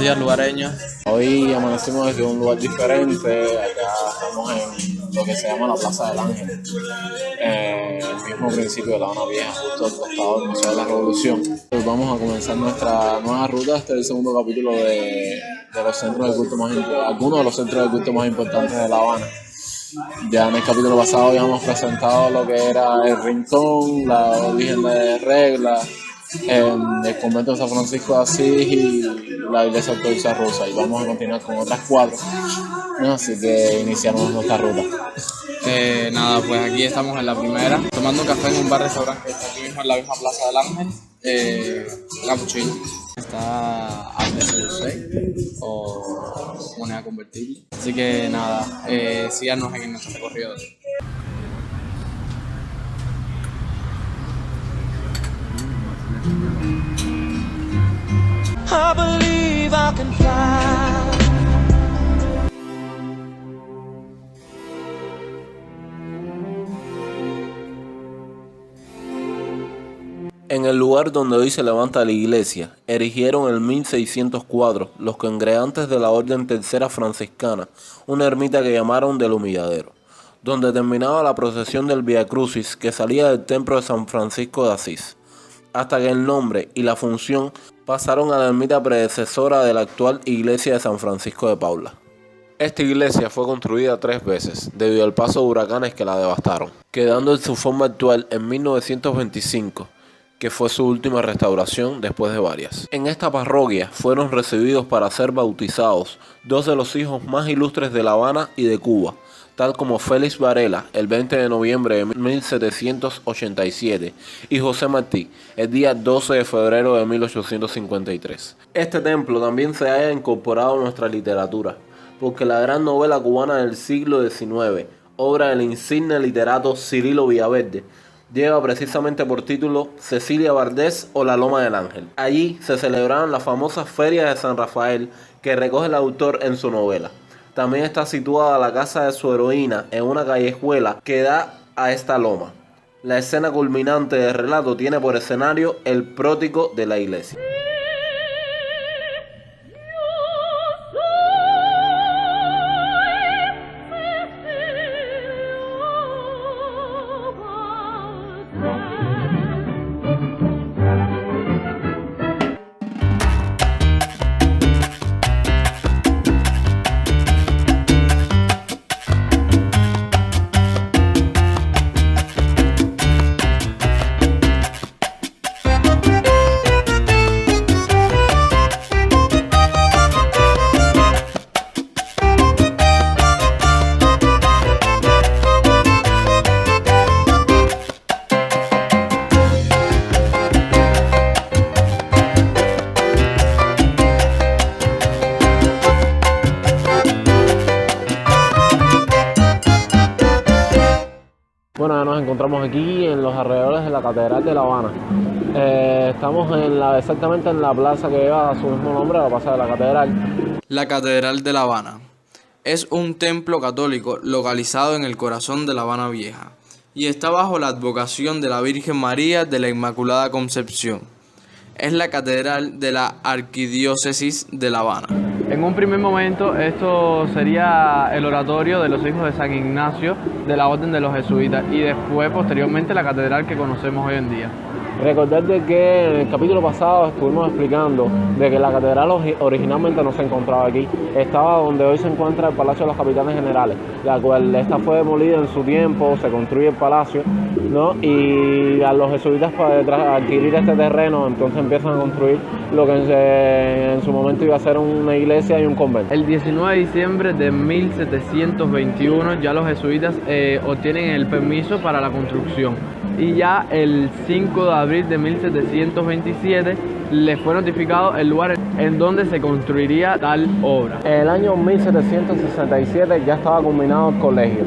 días, lugareños. Hoy amanecimos desde un lugar diferente. Acá estamos en lo que se llama la Plaza del Ángel, el mismo principio de La Habana Vieja, justo al costado del Museo de la Revolución. Pues vamos a comenzar nuestra nueva ruta. Este es el segundo capítulo de los centros de culto algunos de los centros de culto más importantes de La Habana. Ya en el capítulo pasado habíamos presentado lo que era el Rincón, la Virgen de Regla, el convento de San Francisco de Asís y la iglesia ortodoxa rusa, y vamos a continuar con otras 4, ¿no? Así que iniciamos nuestra ruta. Nada, pues aquí estamos en la primera, tomando un café en un bar-restaurante que está aquí mismo en la misma Plaza del Ángel, Capuchino. Está a precio de 6 o moneda convertible. Así que nada, síganos en nuestro recorrido. I believe I can fly. En el lugar donde hoy se levanta la iglesia, erigieron en 1604 los congregantes de la Orden Tercera Franciscana una ermita que llamaron del Humilladero, donde terminaba la procesión del Vía Crucis que salía del templo de San Francisco de Asís, hasta que el nombre y la función pasaron a la ermita predecesora de la actual iglesia de San Francisco de Paula. Esta iglesia fue construida 3 veces debido al paso de huracanes que la devastaron, quedando en su forma actual en 1925, que fue su última restauración después de varias. En esta parroquia fueron recibidos para ser bautizados 2 de los hijos más ilustres de La Habana y de Cuba, tal como Félix Varela el 20 de noviembre de 1787 y José Martí el día 12 de febrero de 1853. Este templo también se haya incorporado a nuestra literatura, porque la gran novela cubana del siglo XIX, obra del insigne literato Cirilo Villaverde, lleva precisamente por título Cecilia Vardés o La Loma del Ángel. Allí se celebraban las famosas ferias de San Rafael que recoge el autor en su novela. También está situada la casa de su heroína en una callejuela que da a esta loma. La escena culminante del relato tiene por escenario el prótico de la iglesia. Bueno, ya nos encontramos aquí en los alrededores de la Catedral de La Habana. Estamos exactamente en la plaza que lleva su mismo nombre, la Plaza de la Catedral. La Catedral de La Habana es un templo católico localizado en el corazón de La Habana Vieja y está bajo la advocación de la Virgen María de la Inmaculada Concepción. Es la catedral de la Arquidiócesis de La Habana. En un primer momento esto sería el oratorio de los hijos de San Ignacio de la Orden de los Jesuitas y después posteriormente la catedral que conocemos hoy en día. Recordar de que en el capítulo pasado estuvimos explicando de que la catedral originalmente no se encontraba aquí, estaba donde hoy se encuentra el Palacio de los Capitanes Generales, la cual esta fue demolida en su tiempo, se construye el palacio, ¿no? Y a los jesuitas para adquirir este terreno, entonces empiezan a construir lo que en su momento iba a ser una iglesia y un convento. El 19 de diciembre de 1721 ya los jesuitas obtienen el permiso para la construcción. Y ya el 5 de abril de 1727 le fue notificado el lugar en donde se construiría tal obra. En el año 1767 ya estaba culminado el colegio,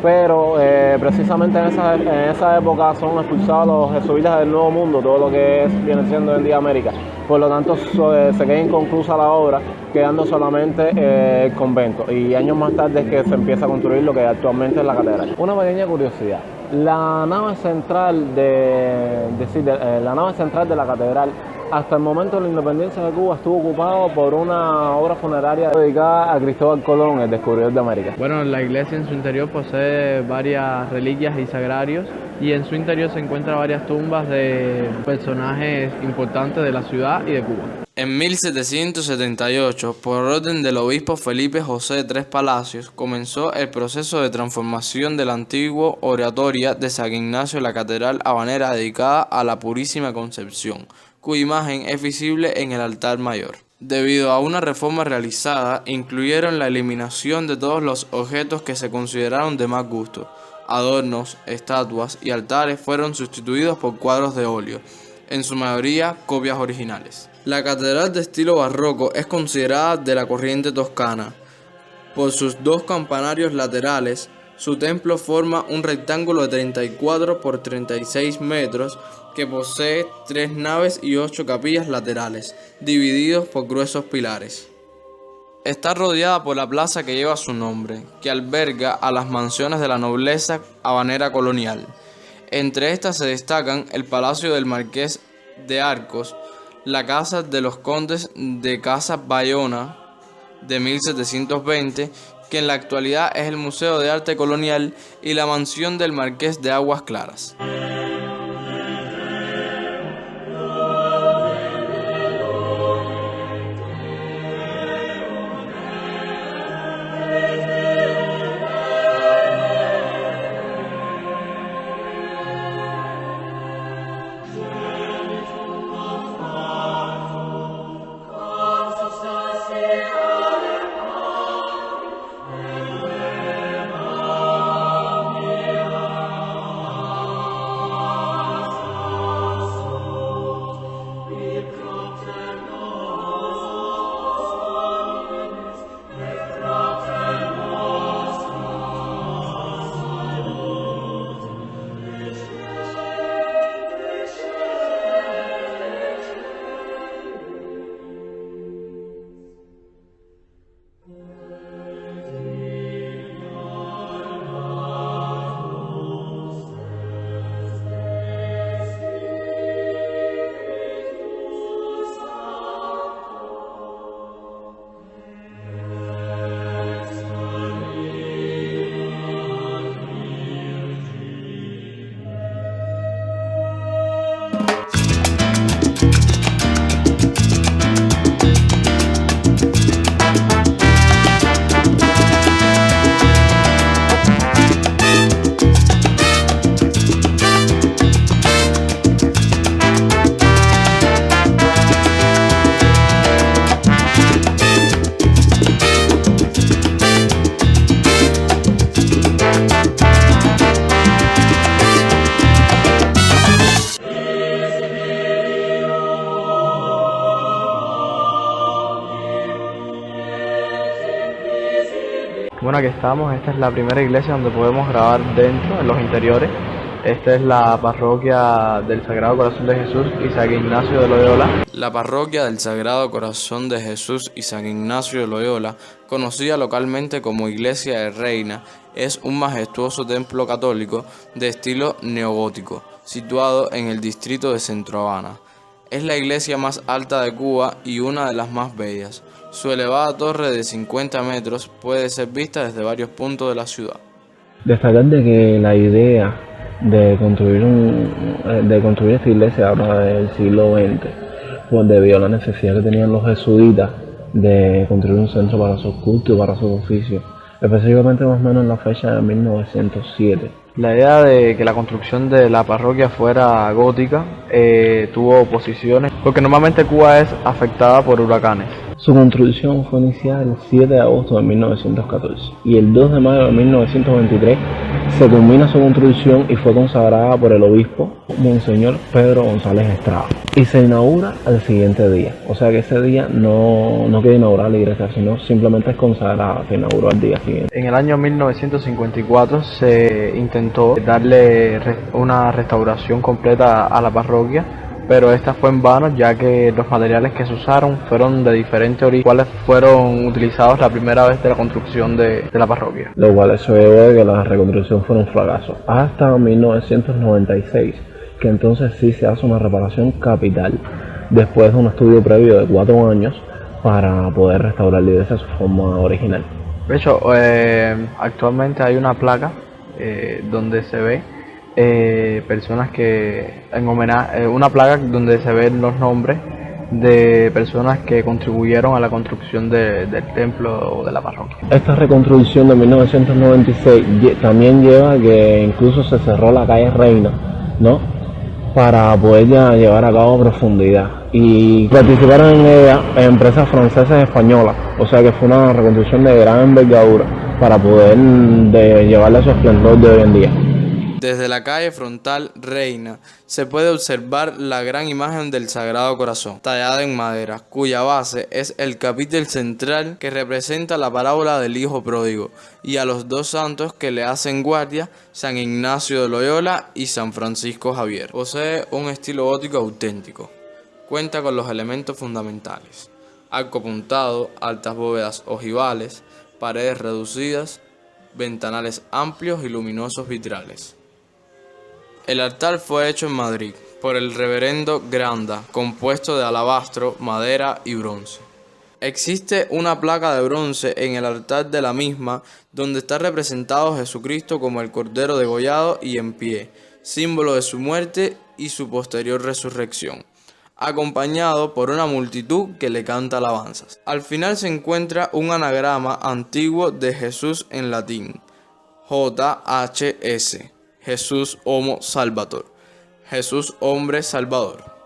pero precisamente en esa época son expulsados los jesuitas del Nuevo Mundo, todo lo que viene siendo hoy en día América. Por lo tanto, se queda inconclusa la obra, quedando solamente el convento. Y años más tarde es que se empieza a construir lo que actualmente es la catedral. Una pequeña curiosidad. La nave central la nave central de la catedral, hasta el momento de la independencia de Cuba, estuvo ocupado por una obra funeraria dedicada a Cristóbal Colón, el descubridor de América. Bueno, la iglesia en su interior posee varias reliquias y sagrarios, y en su interior se encuentran varias tumbas de personajes importantes de la ciudad y de Cuba. En 1778, por orden del obispo Felipe José de Tres Palacios, comenzó el proceso de transformación del antiguo oratoria de San Ignacio de la Catedral Habanera dedicada a la Purísima Concepción, cuya imagen es visible en el altar mayor. Debido a una reforma realizada, incluyeron la eliminación de todos los objetos que se consideraron de mal gusto. Adornos, estatuas y altares fueron sustituidos por cuadros de óleo, en su mayoría copias originales. La catedral de estilo barroco es considerada de la corriente toscana. Por sus dos campanarios laterales, su templo forma un rectángulo de 34 por 36 metros que posee 3 naves y 8 capillas laterales, divididos por gruesos pilares. Está rodeada por la plaza que lleva su nombre, que alberga a las mansiones de la nobleza habanera colonial. Entre estas se destacan el Palacio del Marqués de Arcos, la Casa de los Condes de Casa Bayona de 1720, que en la actualidad es el Museo de Arte Colonial, y la Mansión del Marqués de Aguas Claras. Bueno, aquí estamos. Esta es la primera iglesia donde podemos grabar dentro, en los interiores. Esta es la parroquia del Sagrado Corazón de Jesús y San Ignacio de Loyola. La parroquia del Sagrado Corazón de Jesús y San Ignacio de Loyola, conocida localmente como Iglesia de Reina, es un majestuoso templo católico de estilo neogótico, situado en el distrito de Centro Habana. Es la iglesia más alta de Cuba y una de las más bellas. Su elevada torre de 50 metros puede ser vista desde varios puntos de la ciudad. Destacar de que la idea de construir esta iglesia ahora del siglo XX, pues debido a la necesidad que tenían los jesuitas de construir un centro para sus cultos y para sus oficios, específicamente más o menos en la fecha de 1907. La idea de que la construcción de la parroquia fuera gótica tuvo oposiciones, porque normalmente Cuba es afectada por huracanes. Su construcción fue iniciada el 7 de agosto de 1914 y el 2 de mayo de 1923 se culmina su construcción y fue consagrada por el obispo Monseñor Pedro González Estrada y se inaugura al siguiente día. O sea que ese día no queda inaugurada la iglesia, sino simplemente es consagrada, se inauguró al día siguiente. En el año 1954 se intentó darle una restauración completa a la parroquia, pero esta fue en vano, ya que los materiales que se usaron fueron de diferente origen, cuales fueron utilizados la primera vez de la construcción de la parroquia. Lo cual eso llevó a que la reconstrucción fuera un fracaso. Hasta 1996, que entonces sí se hace una reparación capital, después de un estudio previo de 4 años, para poder restaurar la iglesia a su forma original. De hecho, actualmente hay una placa donde se ve personas que, en homenaje, una placa donde se ven los nombres de personas que contribuyeron a la construcción del templo de la parroquia. Esta reconstrucción de 1996 también lleva a que incluso se cerró la calle Reina, ¿no?, para poder ya llevar a cabo profundidad, y participaron en ella empresas francesas y españolas, o sea que fue una reconstrucción de gran envergadura para poder llevarle a su esplendor de hoy en día. Desde la calle frontal Reina se puede observar la gran imagen del Sagrado Corazón, tallada en madera, cuya base es el capitel central que representa la parábola del Hijo Pródigo, y a los dos santos que le hacen guardia, San Ignacio de Loyola y San Francisco Javier. Posee un estilo gótico auténtico. Cuenta con los elementos fundamentales: arco apuntado, altas bóvedas ojivales, paredes reducidas, ventanales amplios y luminosos vitrales. El altar fue hecho en Madrid por el reverendo Granda, compuesto de alabastro, madera y bronce. Existe una placa de bronce en el altar de la misma, donde está representado Jesucristo como el Cordero degollado y en pie, símbolo de su muerte y su posterior resurrección, acompañado por una multitud que le canta alabanzas. Al final se encuentra un anagrama antiguo de Jesús en latín: JHS, Jesús Homo Salvator, Jesús Hombre Salvador.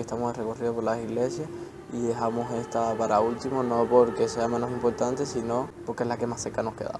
Estamos en recorrido por las iglesias y dejamos esta para último, no porque sea menos importante, sino porque es la que más cerca nos quedaba.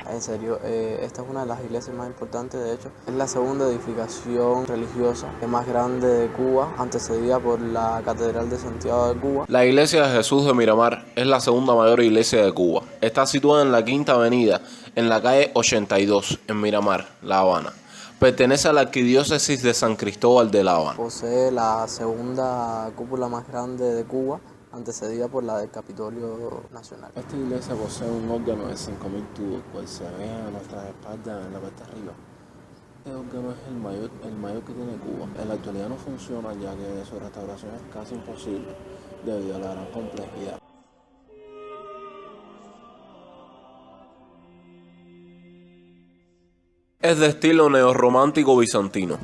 En serio, esta es una de las iglesias más importantes, de hecho, es la segunda edificación religiosa más grande de Cuba, antecedida por la Catedral de Santiago de Cuba. La iglesia de Jesús de Miramar es la segunda mayor iglesia de Cuba. Está situada en la Quinta Avenida, en la calle 82, en Miramar, La Habana. Pertenece a la arquidiócesis de San Cristóbal de La Habana. Posee la segunda cúpula más grande de Cuba, antecedida por la del Capitolio Nacional. Esta iglesia posee un órgano de 5.000 tubos, cual se ve a nuestras espaldas en la parte arriba. Este órgano es el mayor que tiene Cuba. En la actualidad no funciona, ya que su restauración es casi imposible debido a la gran complejidad. Es de estilo neorromántico bizantino.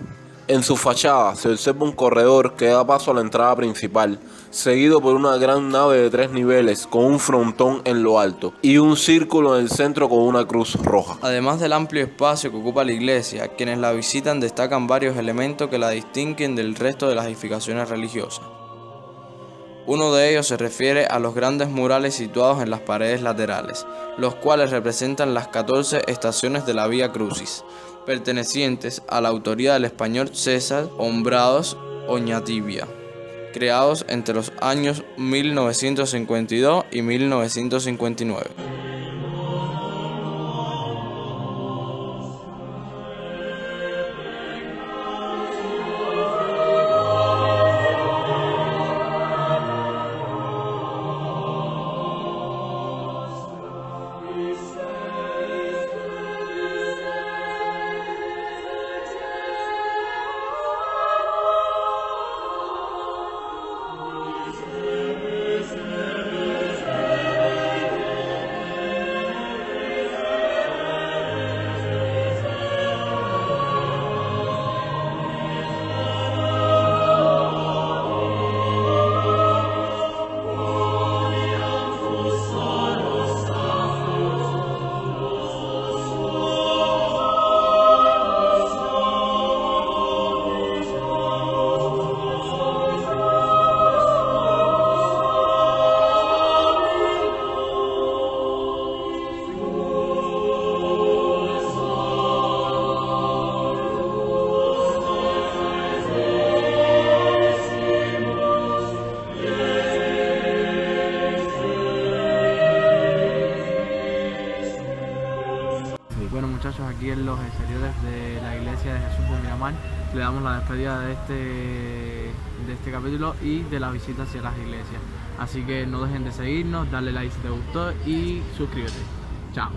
En su fachada se observa un corredor que da paso a la entrada principal, seguido por una gran nave de 3 niveles con un frontón en lo alto y un círculo en el centro con una cruz roja. Además del amplio espacio que ocupa la iglesia, quienes la visitan destacan varios elementos que la distinguen del resto de las edificaciones religiosas. Uno de ellos se refiere a los grandes murales situados en las paredes laterales, los cuales representan las 14 estaciones de la Vía Crucis, pertenecientes a la autoría del español César Hombrados Oñatibia, creados entre los años 1952 y 1959. Bueno muchachos, aquí en los exteriores de la iglesia de Jesús de Miramar le damos la despedida de este capítulo y de la visita hacia las iglesias. Así que no dejen de seguirnos, darle like si te gustó y suscríbete. Chao.